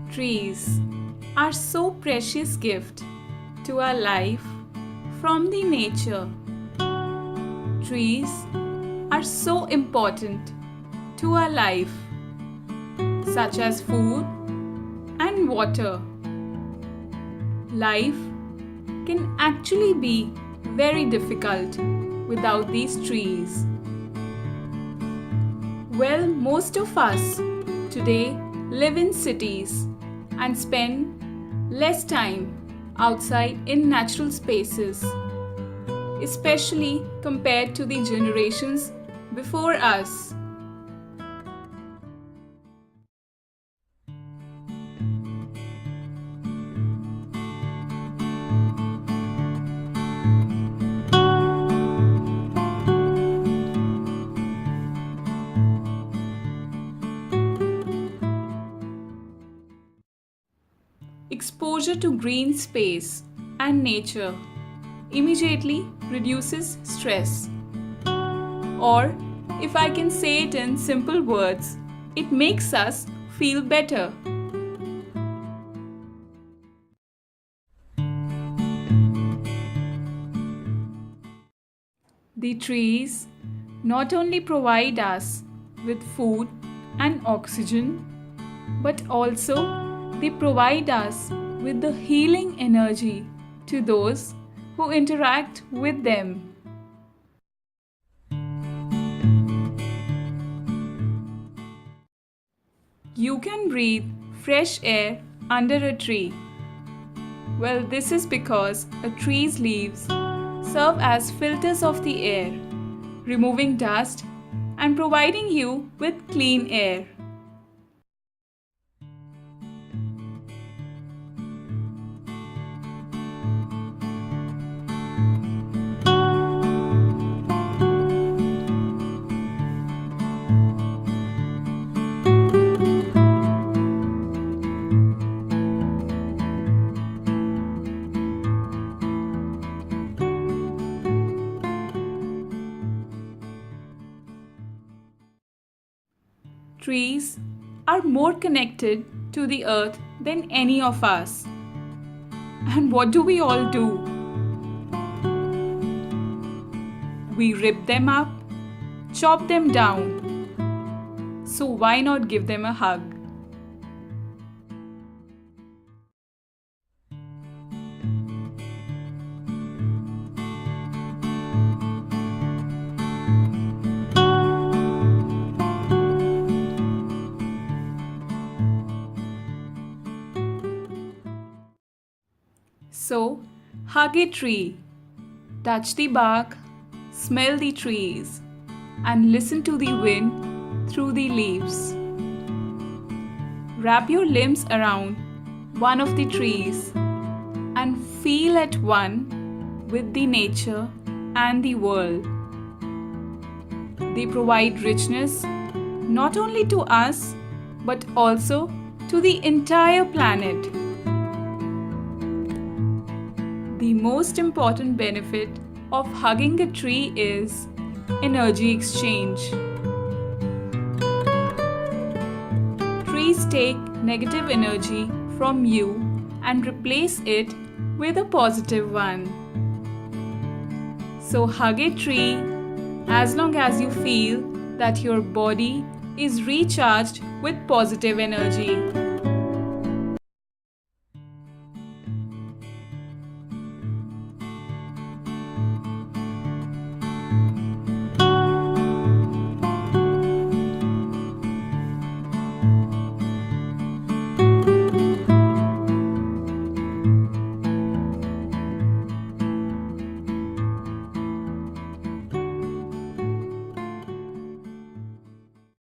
Trees are so precious gift to our life from the nature. Trees are so important to our life, such as food and water. Life can actually be very difficult without these trees. Well, most of us today live in cities and spend less time outside in natural spaces, especially compared to the generations before us. Exposure to green space and nature immediately reduces stress. Or, if I can say it in simple words, it makes us feel better. The trees not only provide us with food and oxygen, but also they provide us with the healing energy to those who interact with them. You can breathe fresh air under a tree. Well, this is because a tree's leaves serve as filters of the air, removing dust and providing you with clean air. Trees are more connected to the earth than any of us. And what do we all do? We rip them up, chop them down. So why not give them a hug? So, hug a tree, touch the bark, smell the trees, and listen to the wind through the leaves. Wrap your limbs around one of the trees and feel at one with the nature and the world. They provide richness not only to us but also to the entire planet. The most important benefit of hugging a tree is energy exchange. Trees take negative energy from you and replace it with a positive one. So hug a tree as long as you feel that your body is recharged with positive energy.